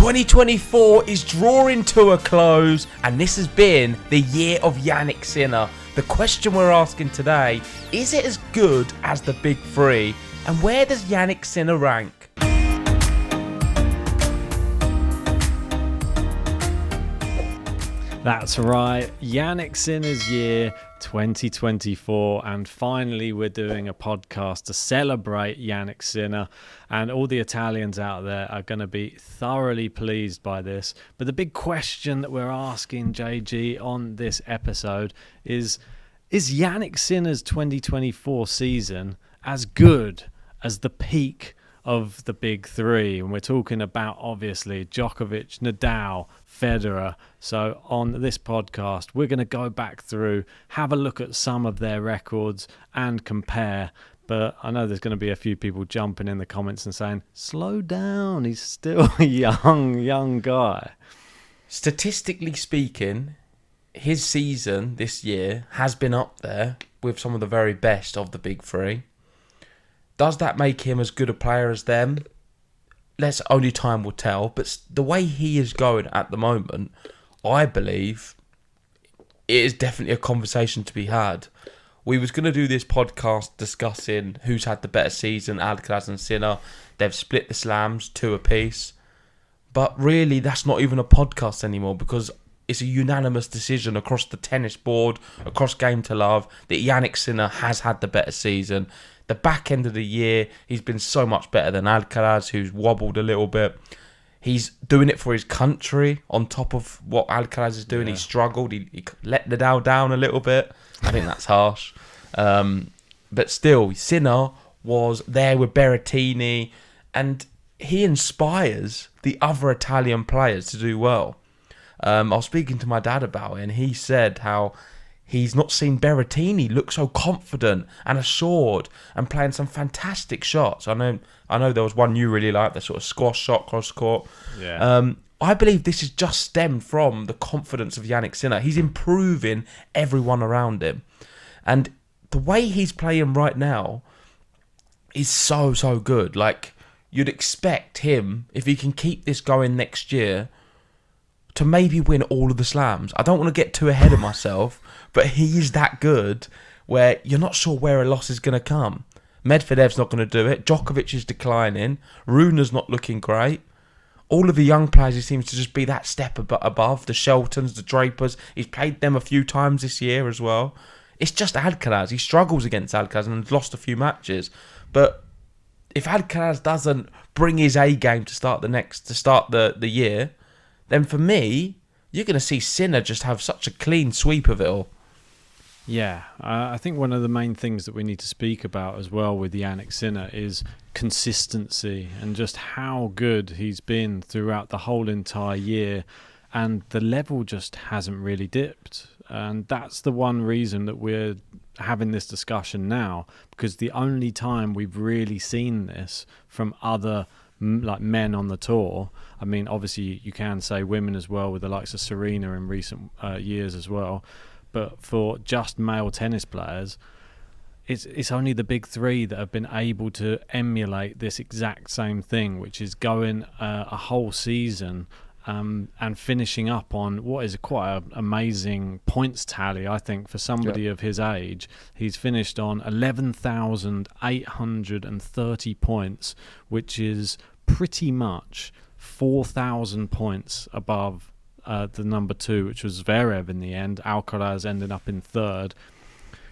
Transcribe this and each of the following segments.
2024 is drawing to a close, and this has been the year of Jannik Sinner. The question we're asking today, is it as good as the big three? And where does Jannik Sinner rank? That's right, Jannik Sinner's year 2024, and finally we're doing a podcast to celebrate Jannik Sinner, and all the Italians out there are going to be thoroughly pleased by this. But the big question that we're asking, JG, on this episode is Jannik Sinner's 2024 season as good as the peak of the big three? And we're talking about, obviously, Djokovic, Nadal, Federer. So on this podcast, we're going to go back through, have a look at some of their records and compare. But I know there's going to be a few people jumping in the comments and saying, slow down, he's still a young guy. Statistically speaking, his season this year has been up there with some of the very best of the big three. Does that make him as good a player as them? Only time will tell. But the way he is going at the moment, I believe it is definitely a conversation to be had. We was going to do this podcast discussing who's had the better season, Alcaraz and Sinner. They've split the slams 2 apiece. But really, that's not even a podcast anymore, because it's a unanimous decision across the tennis board, across Game to Love, that Jannik Sinner has had the better season. The back end of the year, he's been so much better than Alcaraz, who's wobbled a little bit. He's doing it for his country on top of what Alcaraz is doing. Yeah. He struggled. He let Nadal down a little bit. I think that's harsh. But still, Sinner was there with Berrettini, and he inspires the other Italian players to do well. I was speaking to my dad about it, and he said how he's not seen Berrettini look so confident and assured and playing some fantastic shots. I know there was one you really liked, the sort of squash shot cross court. Yeah. I believe this is just stemmed from the confidence of Jannik Sinner. He's improving everyone around him. And the way he's playing right now is so good. Like, you'd expect him, if he can keep this going next year, to maybe win all of the slams. I don't want to get too ahead of myself, but he is that good where you're not sure where a loss is going to come. Medvedev's not going to do it. Djokovic is declining. Runer's not looking great. All of the young players, he seems to just be that step above. The Sheltons, the Drapers. He's played them a few times this year as well. It's just Alcaraz. He struggles against Alcaraz and has lost a few matches. But if Alcaraz doesn't bring his A game to start the year, then for me, you're going to see Sinner just have such a clean sweep of it all. Yeah, I think one of the main things that we need to speak about as well with Jannik Sinner is consistency and just how good he's been throughout the whole entire year, and the level just hasn't really dipped. And that's the one reason that we're having this discussion now, because the only time we've really seen this from other like men on the tour, I mean, obviously you can say women as well with the likes of Serena in recent years as well, but for just male tennis players, it's only the big three that have been able to emulate this exact same thing, which is going a whole season and finishing up on what is quite an amazing points tally, I think, for somebody of his age. He's finished on 11,830 points, which is pretty much 4,000 points above the number 2, which was Zverev in the end. Alcaraz ended up in 3rd.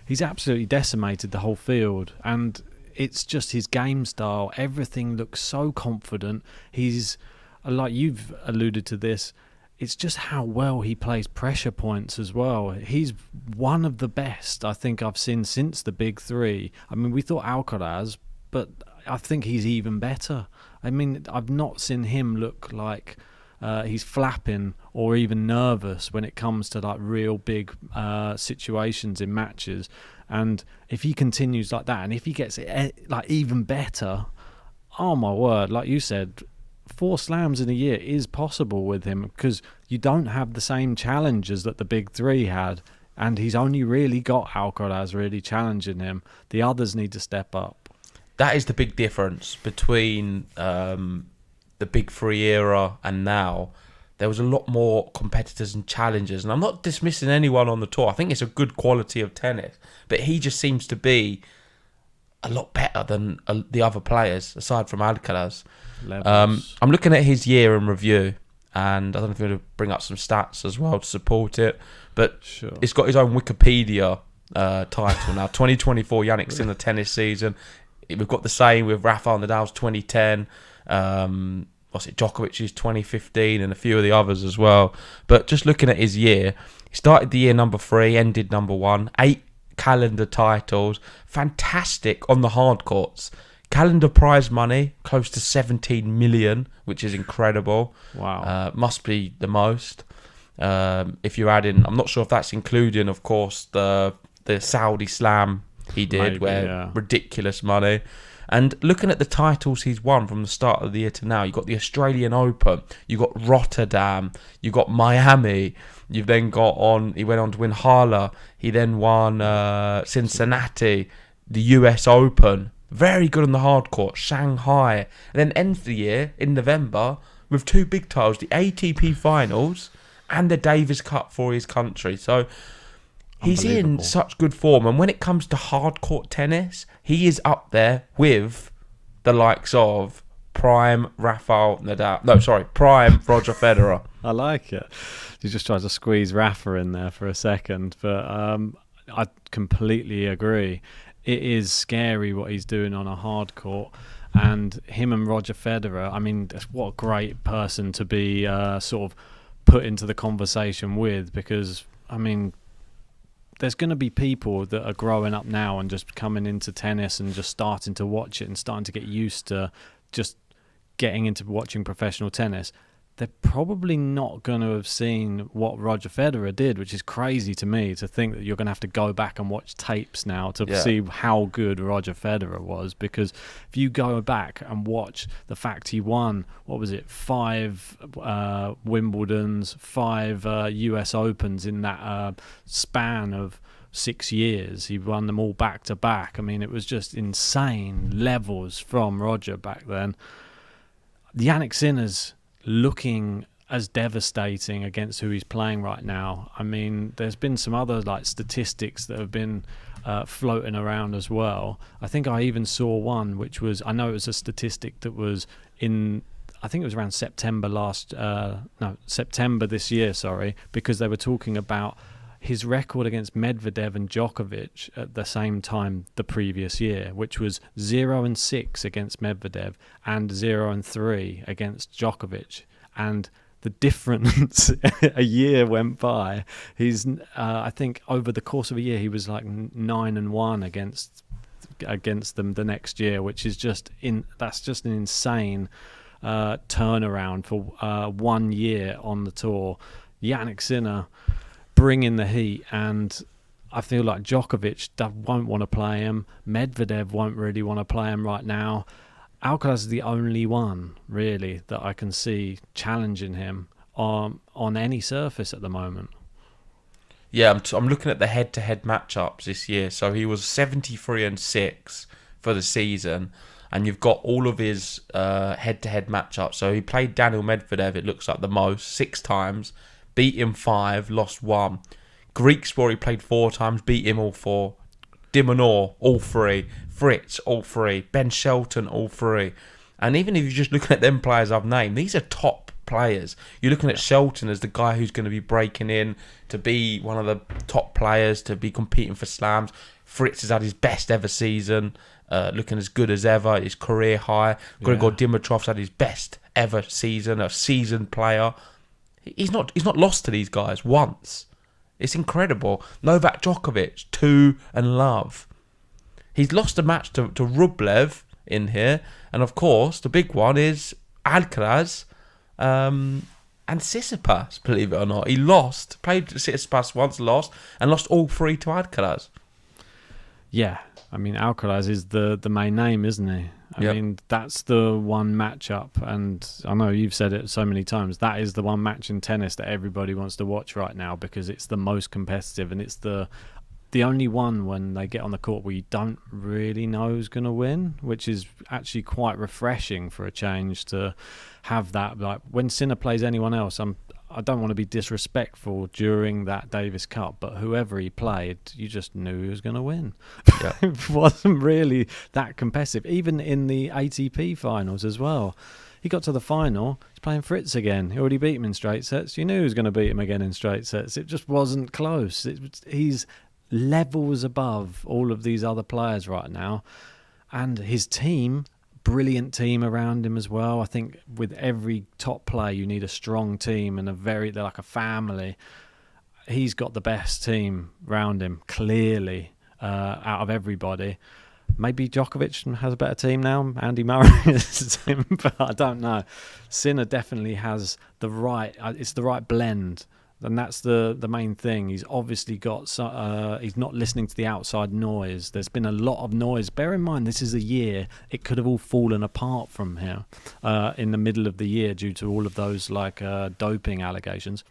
He's absolutely decimated the whole field, and it's just his game style. Everything looks so confident. He's, like you've alluded to this, it's just how well he plays pressure points as well. He's one of the best I think I've seen since the big three. I mean, we thought Alcaraz, but I think he's even better. I mean, I've not seen him look like he's flapping or even nervous when it comes to like real big situations in matches. And if he continues like that, and if he gets it like even better, oh my word, like you said, 4 slams in a year is possible with him, because you don't have the same challenges that the big three had, and he's only really got Alcaraz really challenging him. The others need to step up. That is the big difference between the Big Three era and now, there was a lot more competitors and challengers. And I'm not dismissing anyone on the tour. I think it's a good quality of tennis. But he just seems to be a lot better than the other players, aside from Alcaraz. I'm looking at his year in review, and I don't know if I'm going to bring up some stats as well to support it. But sure. It's got his own Wikipedia title now. 2024 Jannik Sinner tennis season. We've got the same with Rafael Nadal's 2010. Djokovic's 2015 and a few of the others as well. But just looking at his year, he started the year number 3, ended number 1, 8 calendar titles, fantastic on the hard courts. Calendar prize money, close to 17 million, which is incredible. Wow. Must be the most. If you're adding, I'm not sure if that's including, of course, the Saudi Slam he did, ridiculous money. And looking at the titles he's won from the start of the year to now, you've got the Australian Open, you've got Rotterdam, you've got Miami, you've then he went on to win Halle, he then won Cincinnati, the US Open, very good on the hard court, Shanghai, and then ends the year in November with 2 big titles, the ATP Finals and the Davis Cup for his country. So he's in such good form, and when it comes to hard court tennis, he is up there with the likes of prime Rafael Nadal. No, sorry, prime Roger Federer. I like it. You just tried to squeeze Rafa in there for a second, but I completely agree. It is scary what he's doing on a hard court, and him and Roger Federer. I mean, what a great person to be sort of put into the conversation with, because I mean, there's going to be people that are growing up now and just coming into tennis and just starting to watch it and starting to get used to just getting into watching professional tennis. They're probably not going to have seen what Roger Federer did, which is crazy to me, to think that you're going to have to go back and watch tapes now to see how good Roger Federer was. Because if you go back and watch the fact he won, 5 Wimbledons, 5 US Opens in that span of 6 years. He won them all back to back. I mean, it was just insane levels from Roger back then. Jannik Sinner's looking as devastating against who he's playing right now. I mean, there's been some other statistics that have been floating around as well. I think I even saw one which was, I know it was a statistic that was in, I think it was around September this year, because they were talking about his record against Medvedev and Djokovic at the same time the previous year, which was 0-6 against Medvedev and 0-3 against Djokovic. And the difference, a year went by. He's, I think, over the course of a year, he was like 9-1 against them the next year, which is that's just an insane turnaround for 1 year on the tour. Jannik Sinner bringing the heat, and I feel like Djokovic won't want to play him. Medvedev won't really want to play him right now. Alcaraz is the only one, really, that I can see challenging him on any surface at the moment. Yeah, I'm looking at the head-to-head matchups this year. So he was 73-6 for the season, and you've got all of his head-to-head matchups. So he played Daniel Medvedev, it looks like the most, 6 times. Beat him 5, lost 1. Greek Sport, he played 4 times, beat him all 4. Dimonor, all 3. Fritz, all 3. Ben Shelton, all 3. And even if you're just looking at them players I've named, these are top players. You're looking at Shelton as the guy who's going to be breaking in to be one of the top players, to be competing for slams. Fritz has had his best ever season, looking as good as ever, his career high. Grigor Dimitrov's had his best ever season, a seasoned player. He's not lost to these guys once. It's incredible. Novak Djokovic, 2 and love. He's lost a match to Rublev in here, and of course the big one is Alcaraz and Tsitsipas. Believe it or not, he played Tsitsipas once, lost all 3 to Alcaraz. Yeah, I mean Alcaraz is the main name, isn't he? I mean, that's the one matchup, and I know you've said it so many times, that is the one match in tennis that everybody wants to watch right now, because it's the most competitive and it's the the only one when they get on the court where you don't really know who's going to win, which is actually quite refreshing for a change to have that. Like when Sinner plays anyone else, I don't want to be disrespectful during that Davis Cup, but whoever he played, you just knew he was going to win. Yeah. It wasn't really that competitive, even in the ATP finals as well. He got to the final, he's playing Fritz again. He already beat him in straight sets. You knew he was going to beat him again in straight sets. It just wasn't close. He's levels above all of these other players right now. And his team, brilliant team around him as well. I think with every top player, you need a strong team and they're like a family. He's got the best team around him, clearly, out of everybody. Maybe Djokovic has a better team now. Andy Murray is him, but I don't know. Sinner definitely has it's the right blend. And that's the main thing. He's obviously got... he's not listening to the outside noise. There's been a lot of noise. Bear in mind, this is a year. It could have all fallen apart from here in the middle of the year due to all of those doping allegations.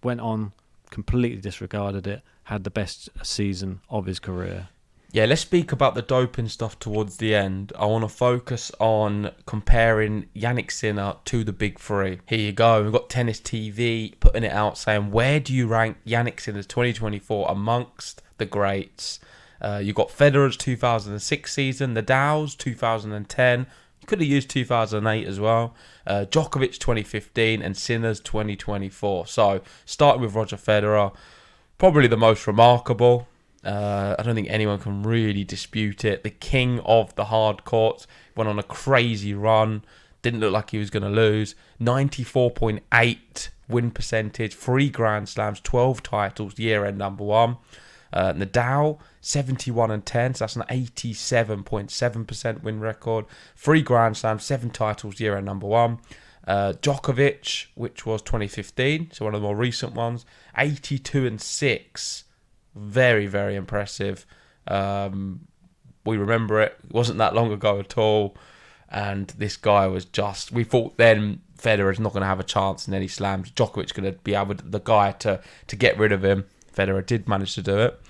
Went on, completely disregarded it, had the best season of his career. Yeah, let's speak about the doping stuff towards the end. I want to focus on comparing Jannik Sinner to the big three. Here you go. We've got Tennis TV putting it out saying, where do you rank Jannik Sinner's 2024 amongst the greats? You've got Federer's 2006 season, Nadal's 2010. You could have used 2008 as well. Djokovic 2015 and Sinner's 2024. So, starting with Roger Federer, probably the most remarkable. I don't think anyone can really dispute it. The king of the hard courts, went on a crazy run, didn't look like he was going to lose. 94.8 win percentage, 3 Grand Slams, 12 titles, year-end number one. Nadal, 71-10, so that's an 87.7% win record. 3 Grand Slams, 7 titles, year-end number one. Djokovic, which was 2015, so one of the more recent ones, 82-6. Very, very impressive. We remember it. It wasn't that long ago at all. And this guy was just... We thought then Federer's not going to have a chance in any slams. Djokovic's going to be able to, the guy to get rid of him. Federer did manage to do it.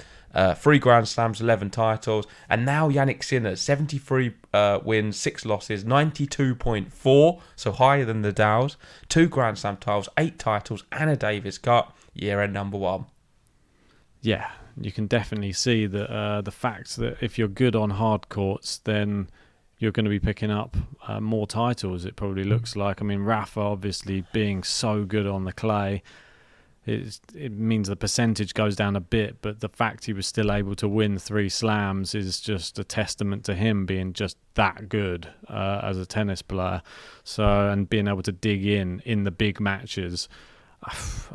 3 Grand Slams, 11 titles. And now Jannik Sinner, 73 wins, 6 losses, 92.4. So higher than Nadal's. 2 Grand Slam titles, 8 titles, and a Davis Cup. Year-end number one. Yeah, you can definitely see that the fact that if you're good on hard courts, then you're going to be picking up more titles, it probably looks like. I mean, Rafa obviously being so good on the clay, it means the percentage goes down a bit, but the fact he was still able to win 3 slams is just a testament to him being just that good as a tennis player. So, and being able to dig in the big matches.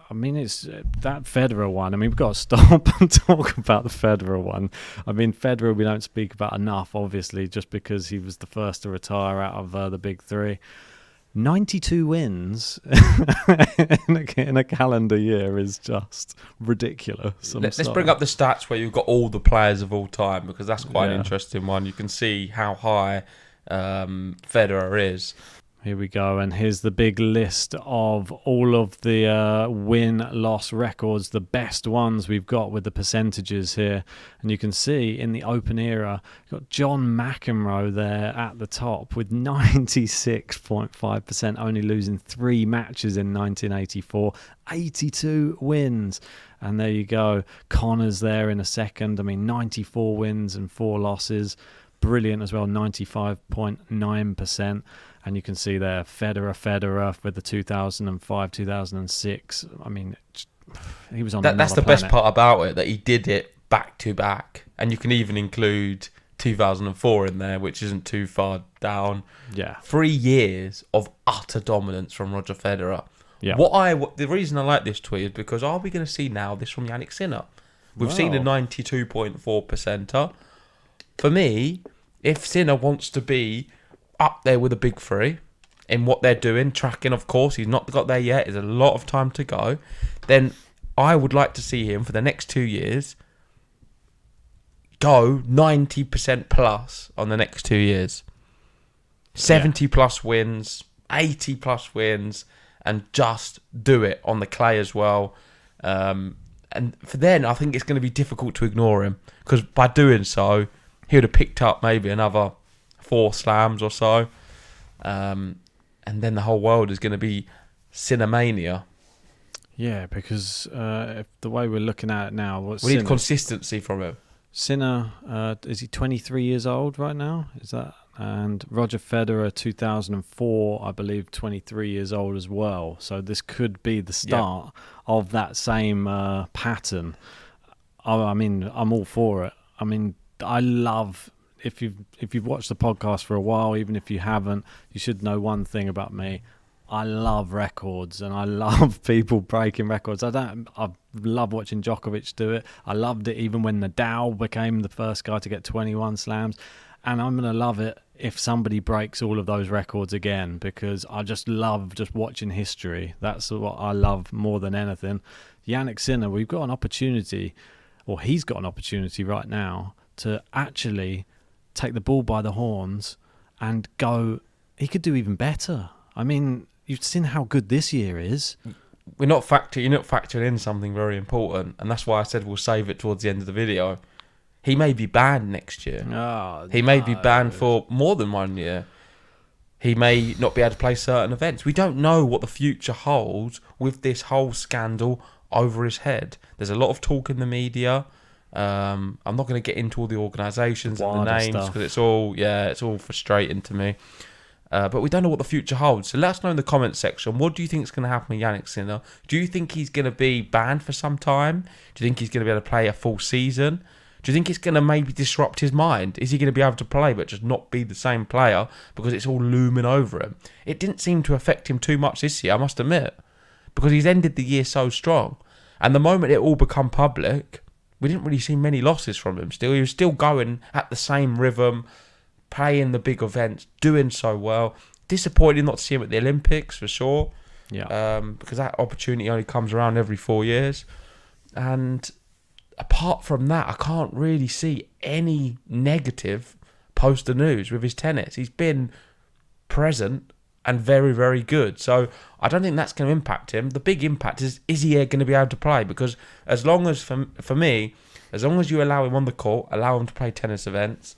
I mean, it's that Federer one. I mean, we've got to stop and talk about the Federer one. I mean, Federer we don't speak about enough, obviously, just because he was the first to retire out of the big three. 92 wins in a calendar year is just ridiculous. Let's bring up the stats where you've got all the players of all time, because that's quite an interesting one. You can see how high Federer is. Here we go, and here's the big list of all of the win-loss records, the best ones we've got with the percentages here. And you can see in the Open era, you've got John McEnroe there at the top with 96.5%, only losing 3 matches in 1984, 82 wins. And there you go, Connor's there in a second. I mean, 94 wins and 4 losses. Brilliant as well, 95.9%. And you can see there, Federer with the 2005, 2006. I mean, he was on another That's the planet. best part about it, that he did it back to back. And you can even include 2004 in there, which isn't too far down. Yeah. 3 years of utter dominance from Roger Federer. Yeah. The reason I like this tweet is because are we going to see now this from Jannik Sinner? We've seen a 92.4%er. For me, if Sinner wants to be up there with the big three in what they're doing, tracking, of course, he's not got there yet, there's a lot of time to go, then I would like to see him for the next 2 years go 90% plus on the next 2 years. 70 plus wins, 80 plus wins, and just do it on the clay as well. And And for then, I think it's going to be difficult to ignore him, because by doing so, he would have picked up maybe another 4 slams or so. And then the whole world is going to be Sinnermania. Yeah, because if the way we're looking at it now, We need consistency from him. Sinner, is he 23 years old right now? Is that? And Roger Federer, 2004, I believe, 23 years old as well. So this could be the start of that same pattern. I mean, I'm all for it. I mean, I love, if you've watched the podcast for a while, even if you haven't, you should know one thing about me. I love records, and I love people breaking records. I love watching Djokovic do it. I loved it even when Nadal became the first guy to get 21 slams. And I'm going to love it if somebody breaks all of those records again, because I just love just watching history. That's what I love more than anything. Jannik Sinner, we've got an opportunity, or he's got an opportunity right now, to actually take the bull by the horns and go. He could do even better. I mean, you've seen how good this year is. You're not factoring in something very important, and that's why I said we'll save it towards the end of the video. He may be banned next year. He may be banned for more than 1 year. He may not be able to play certain events. We don't know what the future holds with this whole scandal over his head. There's a lot of talk in the media. I'm not going to get into all the organisations and the names, because it's all frustrating to me. But we don't know what the future holds. So let us know in the comments section. What do you think is going to happen with Jannik Sinner? Do you think he's going to be banned for some time? Do you think he's going to be able to play a full season? Do you think it's going to maybe disrupt his mind? Is he going to be able to play but just not be the same player because it's all looming over him? It didn't seem to affect him too much this year, I must admit, because he's ended the year so strong. And the moment it all become public, we didn't really see many losses from him still. He was still going at the same rhythm, playing the big events, doing so well. Disappointing not to see him at the Olympics, for sure. Yeah. Because that opportunity only comes around every 4 years. And apart from that, I can't really see any negative post the news with his tennis. He's been present and very, very good. So I don't think that's going to impact him. The big impact is he going to be able to play? Because as long as, for me, as long as you allow him on the court, allow him to play tennis events,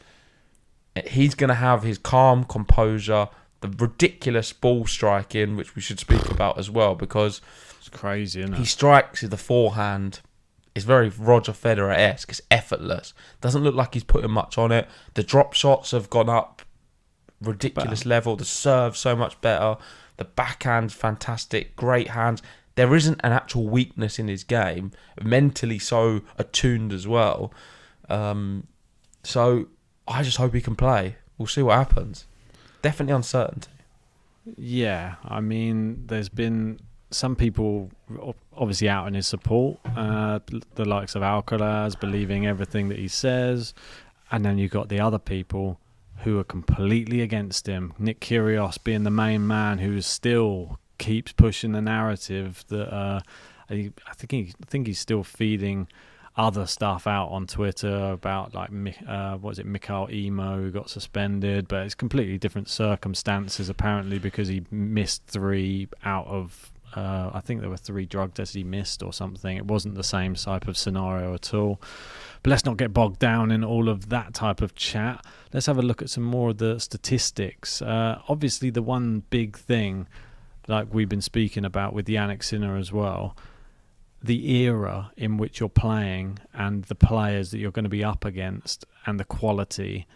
he's going to have his calm composure, the ridiculous ball striking, which we should speak about as well, because it's crazy, isn't it? He strikes with the forehand. It's very Roger Federer-esque. It's effortless. Doesn't look like he's putting much on it. The drop shots have gone up ridiculous level. The serve's so much better. The backhand's fantastic. Great hands. There isn't an actual weakness in his game. Mentally so attuned as well. So I just hope he can play. We'll see what happens. Definitely uncertainty. Yeah, I mean, there's been some people obviously out in his support, the likes of Alcaraz believing everything that he says, and then you've got the other people who are completely against him. Nick Kyrgios being the main man who still keeps pushing the narrative that I think he's still feeding other stuff out on Twitter about, like, Mikhail Emo, who got suspended, but it's completely different circumstances apparently, because he missed 3 out of I think there were 3 drug tests he missed or something. It wasn't the same type of scenario at all. But let's not get bogged down in all of that type of chat. Let's have a look at some more of the statistics. Obviously, the one big thing, like we've been speaking about with Jannik Sinner as well, the era in which you're playing and the players that you're going to be up against and the quality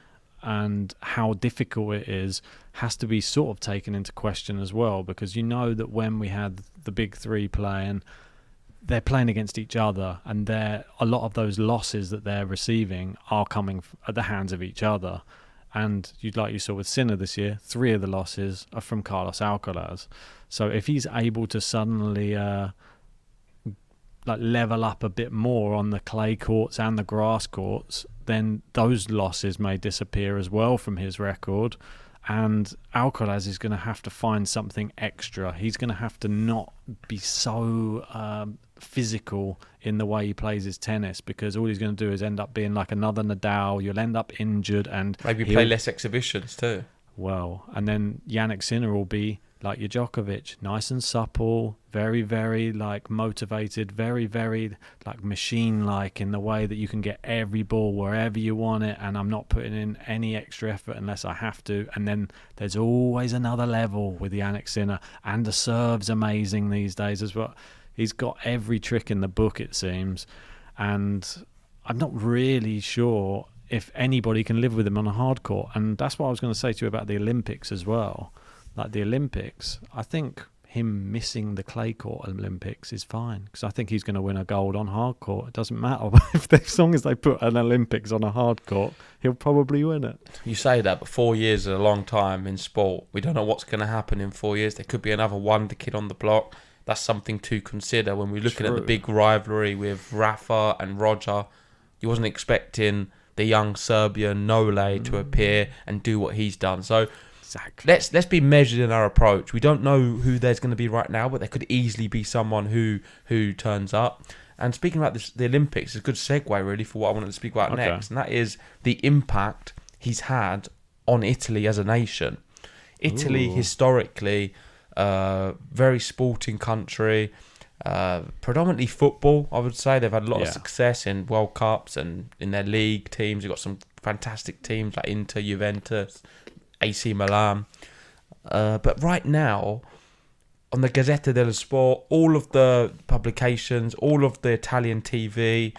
and how difficult it is has to be sort of taken into question as well, because you know that when we had the big 3 playing, they're playing against each other, and a lot of those losses that they're receiving are coming at the hands of each other. And like you saw with Sinner this year, 3 of the losses are from Carlos Alcaraz. So if he's able to suddenly level up a bit more on the clay courts and the grass courts, then those losses may disappear as well from his record. And Alcaraz is going to have to find something extra. He's going to have to not be so physical in the way he plays his tennis, because all he's going to do is end up being like another Nadal. You'll end up injured, and maybe play less exhibitions too. Well, and then Jannik Sinner will be like your Djokovic, nice and supple, very, very like motivated, very, very like machine-like in the way that you can get every ball wherever you want it, and I'm not putting in any extra effort unless I have to. And then there's always another level with Jannik Sinner, and the serve's amazing these days as well. He's got every trick in the book, it seems, and I'm not really sure if anybody can live with him on a hard court. And that's what I was going to say to you about the Olympics as well. Like the Olympics, I think him missing the clay court Olympics is fine, because I think he's going to win a gold on hard court. It doesn't matter as long as they put an Olympics on a hard court, he'll probably win it. You say that, but 4 years is a long time in sport. We don't know what's going to happen in 4 years. There could be another wonder kid on the block. That's something to consider when we're looking at the big rivalry with Rafa and Roger. You wasn't expecting the young Serbian Nole to appear and do what he's done. So exactly. Let's be measured in our approach. We don't know who there's going to be right now, but there could easily be someone who turns up. And speaking about the Olympics, it's a good segue really for what I wanted to speak about next, and that is the impact he's had on Italy as a nation. Italy, historically, very sporting country, predominantly football, I would say. They've had a lot of success in World Cups and in their league teams. They've got some fantastic teams like Inter, Juventus, AC Milan. But right now, on the Gazzetta dello Sport, all of the publications, all of the Italian TV,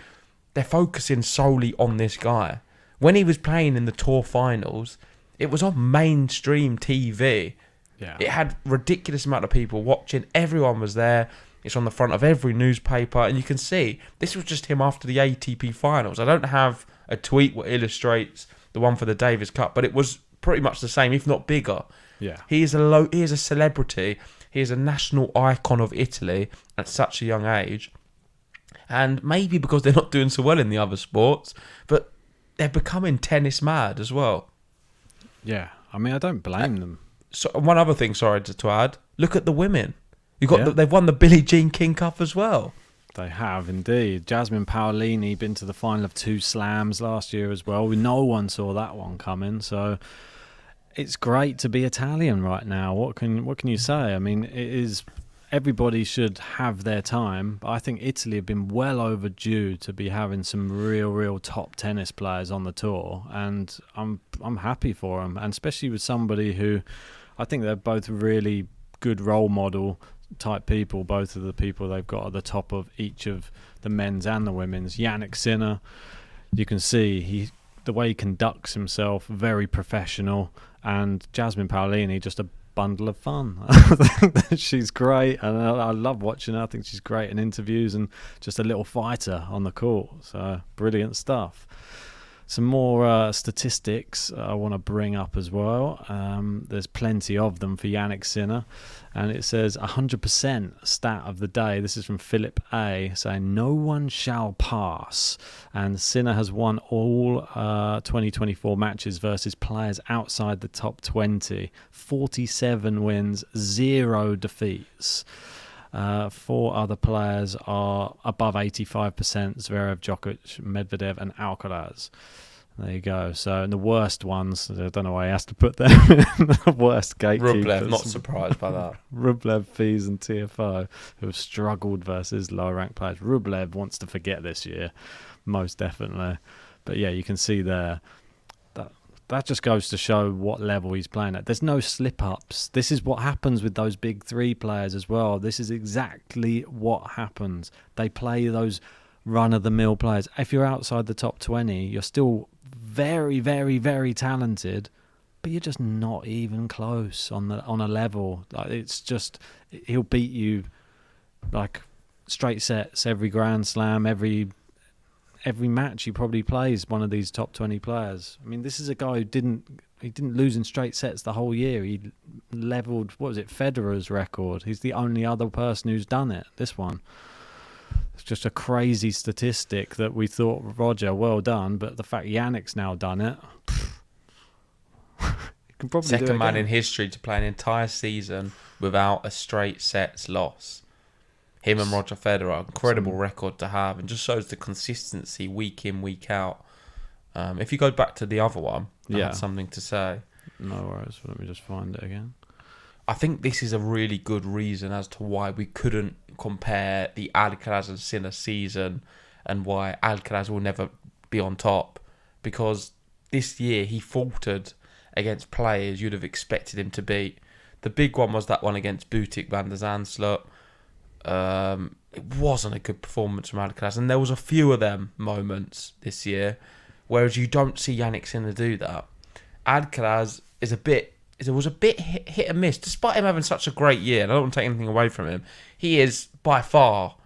they're focusing solely on this guy. When he was playing in the Tour finals, it was on mainstream TV. Yeah. It had ridiculous amount of people watching. Everyone was there. It's on the front of every newspaper. And you can see, this was just him after the ATP finals. I don't have a tweet that illustrates the one for the Davis Cup, but it was pretty much the same, if not bigger. Yeah. He is a celebrity. He is a national icon of Italy at such a young age. And maybe because they're not doing so well in the other sports, but they're becoming tennis mad as well. Yeah. I mean, I don't blame them. So one other thing, sorry to add, look at the women. They've won the Billie Jean King Cup as well. They have indeed. Jasmine Paolini been to the final of 2 slams last year as well. No one saw that one coming. So it's great to be Italian right now. What can you say? I mean, it is. Everybody should have their time, but I think Italy have been well overdue to be having some real top tennis players on the tour, and I'm happy for them, and especially with somebody who I think they're both really good role model type people. Both of the people they've got at the top of each of the men's and the women's. Jannik Sinner, you can see the way he conducts himself, very professional, and Jasmine Paolini, just a bundle of fun. I think that she's great, and I love watching her. I think she's great in interviews and just a little fighter on the court. So brilliant stuff. Some more statistics I want to bring up as well. There's plenty of them for Jannik Sinner, and it says 100% stat of the day. This is from Philip A, saying no one shall pass, and Sinner has won all 2024 matches versus players outside the top 20. 47 wins, 0 defeats. 4 other players are above 85%: Zverev, Djokovic, Medvedev and Alcaraz. There you go. So, and the worst ones, I don't know why he has to put them in the worst gatekeepers. Rublev, not surprised by that. Rublev, Fees and TFO, who have struggled versus lower-ranked players. Rublev wants to forget this year, most definitely. But yeah, you can see there, that just goes to show what level he's playing at. There's no slip-ups. This is what happens with those big 3 players as well. This is exactly what happens. They play those run-of-the-mill players. If you're outside the top 20, you're still very, very, very talented, but you're just not even close on a level. Like, it's just, he'll beat you like straight sets every Grand Slam, every match he probably plays one of these top 20 players. I mean, this is a guy who didn't lose in straight sets the whole year. He leveled, Federer's record. He's the only other person who's done it, this one. It's just a crazy statistic that we thought, Roger, well done, but the fact Yannick's now done it, he can probably do it Second man again. in history to play an entire season without a straight sets loss. Him and Roger Federer, incredible record to have, and just shows the consistency week in, week out. If you go back to the other one, I had something to say. No worries. Let me just find it again. I think this is a really good reason as to why we couldn't compare the Alcaraz and Sinner season and why Alcaraz will never be on top. Because this year he faltered against players you'd have expected him to beat. The big one was that one against Butik van der Zandschulp. It wasn't a good performance from Alcaraz, and there was a few of them moments this year, whereas you don't see Jannik Sinner do that. Alcaraz was a bit hit and miss, despite him having such a great year. And I don't want to take anything away from him. He is by far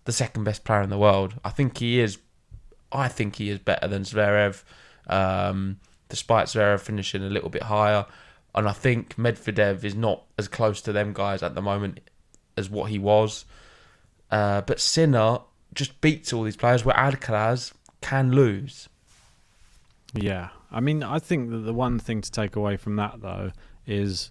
the second best player in the world. I think he is better than Zverev, despite Zverev finishing a little bit higher. And I think Medvedev is not as close to them guys at the moment as what he was. But Sinner just beats all these players where Alcaraz can lose. Yeah. I mean, I think that the one thing to take away from that, though, is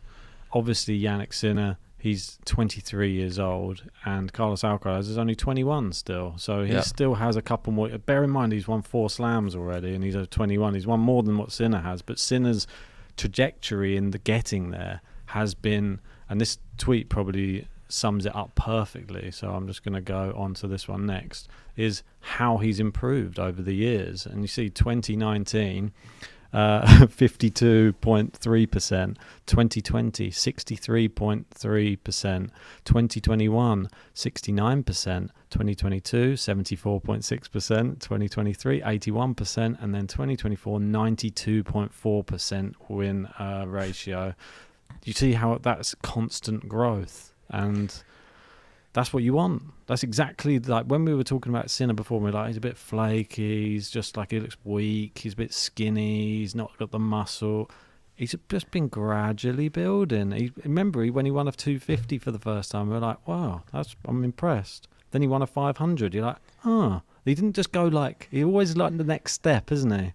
obviously Jannik Sinner, he's 23 years old, and Carlos Alcaraz is only 21 still. So he still has a couple more. Bear in mind, he's won 4 slams already, and he's 21. He's won more than what Sinner has. But Sinner's trajectory in the getting there has been, and this tweet probably sums it up perfectly, so I'm just going to go on to this one next, is how he's improved over the years. And you see 2019, 52.3%, 2020, 63.3%, 2021, 69%, 2022, 74.6%, 2023, 81%, and then 2024, 92.4% win ratio. You see how that's constant growth. And that's what you want. That's exactly like when we were talking about Sinner before. We were like, he's a bit flaky. He's just like, he looks weak. He's a bit skinny. He's not got the muscle. He's just been gradually building. Remember when he won a 250 for the first time, we were like, wow, I'm impressed. Then he won a 500. You're like, he didn't just go like, he always like the next step, isn't he?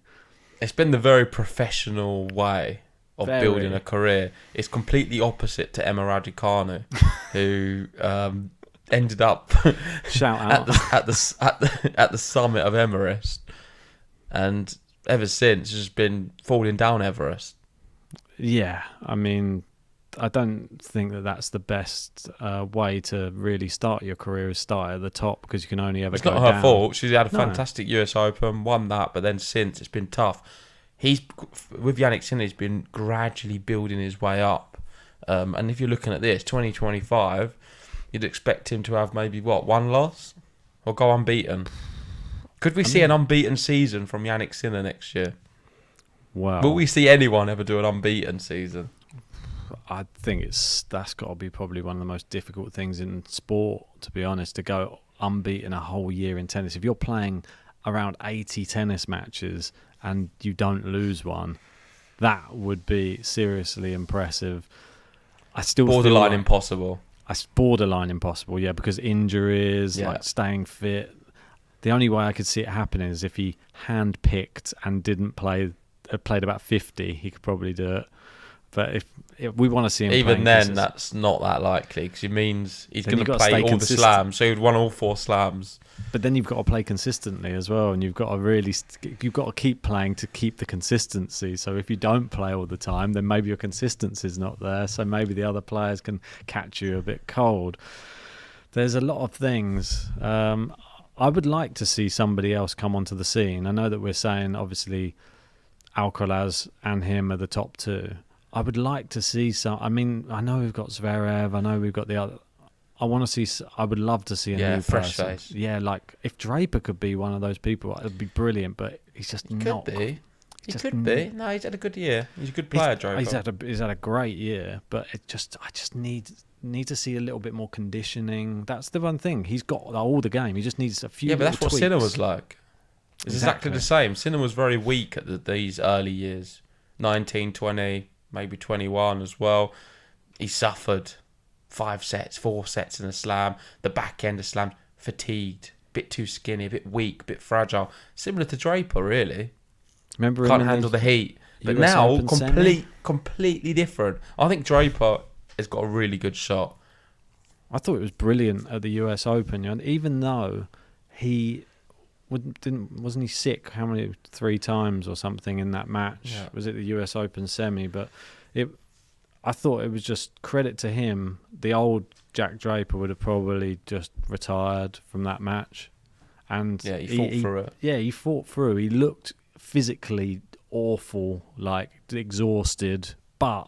It's been the very professional way of building a career. It's completely opposite to Emma Raducanu, who ended up shout out at the summit of Everest, and ever since has just been falling down Everest. Yeah, I mean, I don't think that that's the best way to really start your career, is start at the top, because you can only ever go down. It's not her fault. She's had a fantastic US Open, won that, but then since it's been tough. With Jannik Sinner, he's been gradually building his way up. And if you're looking at this, 2025, you'd expect him to have maybe, one loss? Or go unbeaten? Could we see an unbeaten season from Jannik Sinner next year? Well, will we see anyone ever do an unbeaten season? I think that's got to be probably one of the most difficult things in sport, to be honest, to go unbeaten a whole year in tennis. If you're playing around 80 tennis matches and you don't lose one, that would be seriously impressive. I still borderline impossible. Borderline impossible, yeah, because injuries, like staying fit. The only way I could see it happening is if he hand-picked and didn't played about 50, he could probably do it. But if we want to see him, even then, that's not that likely, because it means he's going to play all the slams. So he'd won all 4 slams. But then you've got to play consistently as well, and you've got to keep playing to keep the consistency. So if you don't play all the time, then maybe your consistency's not there. So maybe the other players can catch you a bit cold. There's a lot of things. I would like to see somebody else come onto the scene. I know that we're saying obviously Alcaraz and him are the top 2. I would like to see some. I mean, I know we've got Zverev. I know we've got the other. I would love to see a new fresh person. face. Yeah, like if Draper could be one of those people, it'd be brilliant. But he's just not. Could be. He could be. No, he's had a good year. He's a good player, Draper. He's had a great year, but I just need to see a little bit more conditioning. That's the one thing. He's got all the game. He just needs a few. Yeah, but that's tweaks. what Sinner was like. It's exactly the same. Sinner was very weak at these early years, 19, 20. Maybe 21 as well. He suffered 5 sets, 4 sets in a slam. The back end of slam, fatigued, a bit too skinny, a bit weak, a bit fragile. Similar to Draper, really. Remember, can't handle the heat. But US now, Open completely different. I think Draper has got a really good shot. I thought it was brilliant at the US Open, and even though he wasn't he sick 3 times or something in that match? Yeah. Was it the US Open semi? But I thought it was just credit to him. The old Jack Draper would have probably just retired from that match. And yeah, he fought through it. Yeah, he fought through. He looked physically awful, like exhausted, but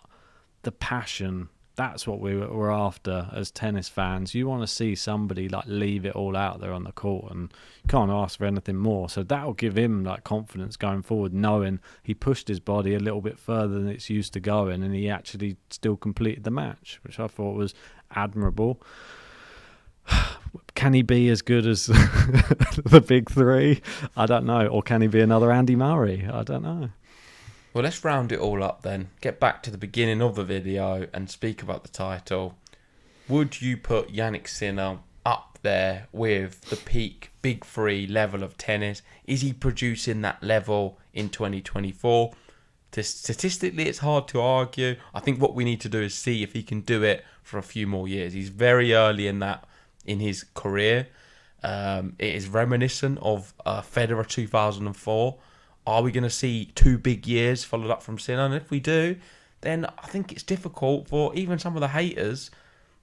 the passion, that's what we were after as tennis fans. You want to see somebody like leave it all out there on the court, and you can't ask for anything more. So that'll give him like confidence going forward, knowing he pushed his body a little bit further than it's used to going, and he actually still completed the match, which I thought was admirable. Can he be as good as the big three? I don't know. Or can he be another Andy Murray? I don't know. Well, let's round it all up then. Get back to the beginning of the video and speak about the title. Would you put Jannik Sinner up there with the peak big three level of tennis? Is he producing that level in 2024? Statistically, it's hard to argue. I think what we need to do is see if he can do it for a few more years. He's very early in his career. It is reminiscent of Federer 2004. Are we going to see 2 big years followed up from Sinner? And if we do, then I think it's difficult for even some of the haters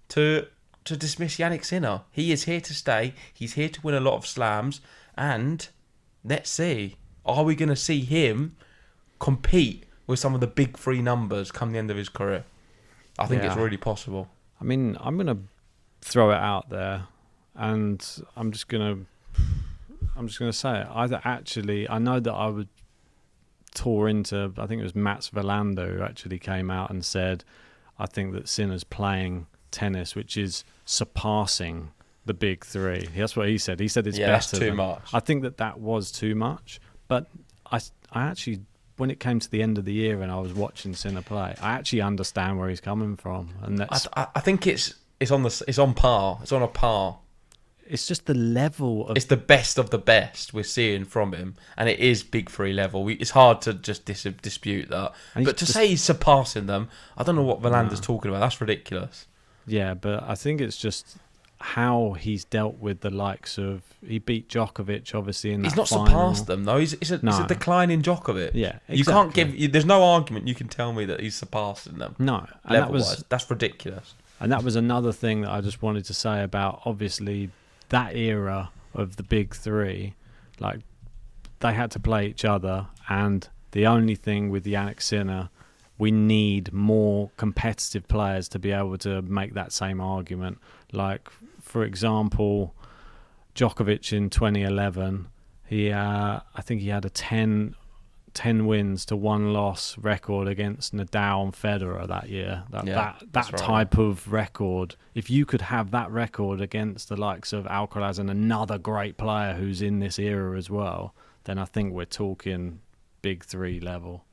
to dismiss Jannik Sinner. He is here to stay. He's here to win a lot of slams. And let's see, are we going to see him compete with some of the big three numbers come the end of his career? I think it's really possible. I mean, I'm going to throw it out there, and I'm just going to say it. I know that I would tore into, I think it was Mats Wilander who actually came out and said, I think that Sinner's playing tennis which is surpassing the big three. That's what he said. He said it's better. That's too much. I think that was too much. But I actually, when it came to the end of the year and I was watching Sinner play, I actually understand where he's coming from. And that's, I think it's on par. It's on a par. It's just the level of... It's the best of the best we're seeing from him. And it is big three level. It's hard to just dispute that. But to say he's surpassing them, I don't know what Wilander's talking about. That's ridiculous. Yeah, but I think it's just how he's dealt with the likes of... He beat Djokovic, obviously, in that final. He's not surpassed them, though. It's a decline in Djokovic. Yeah, exactly. You can't give... There's no argument you can tell me that he's surpassing them. No. Level-wise. That's ridiculous. And that was another thing that I just wanted to say about, obviously... that era of the big three, like they had to play each other, and the only thing with Jannik Sinner, we need more competitive players to be able to make that same argument. Like, for example, Djokovic in 2011, I think he had a 10 wins to 1 loss record against Nadal and Federer that year. That type of record. If you could have that record against the likes of Alcaraz and another great player who's in this era as well, then I think we're talking big three level.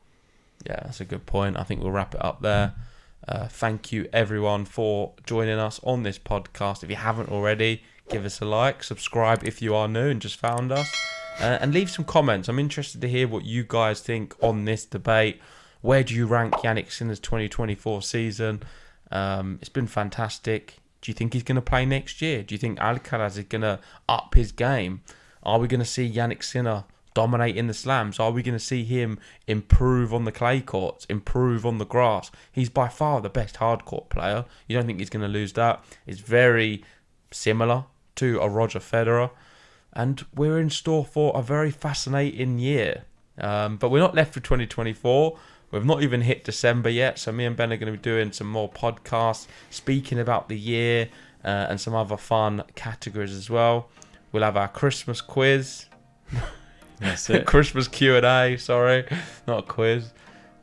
Yeah, that's a good point. I think we'll wrap it up there. Thank you everyone for joining us on this podcast. If you haven't already, give us a like, subscribe if you are new and just found us. And leave some comments. I'm interested to hear what you guys think on this debate. Where do you rank Jannik Sinner's 2024 season? It's been fantastic. Do you think he's going to play next year? Do you think Alcaraz is going to up his game? Are we going to see Jannik Sinner dominate in the slams? Are we going to see him improve on the clay courts, improve on the grass? He's by far the best hardcourt player. You don't think he's going to lose that? It's very similar to a Roger Federer. And we're in store for a very fascinating year. But we're not left with 2024. We've not even hit December yet. So me and Ben are going to be doing some more podcasts, speaking about the year and some other fun categories as well. We'll have our Christmas quiz. That's it. Christmas Q&A, sorry. Not a quiz.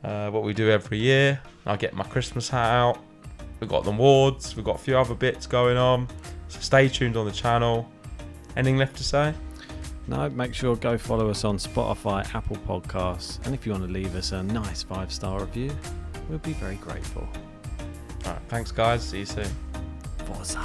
What we do every year. I'll get my Christmas hat out. We've got the awards. We've got a few other bits going on. So stay tuned on the channel. Anything left to say? No, make sure go follow us on Spotify, Apple Podcasts, and if you want to leave us a nice 5-star review, we'll be very grateful. All right, thanks guys. See you soon. Forza.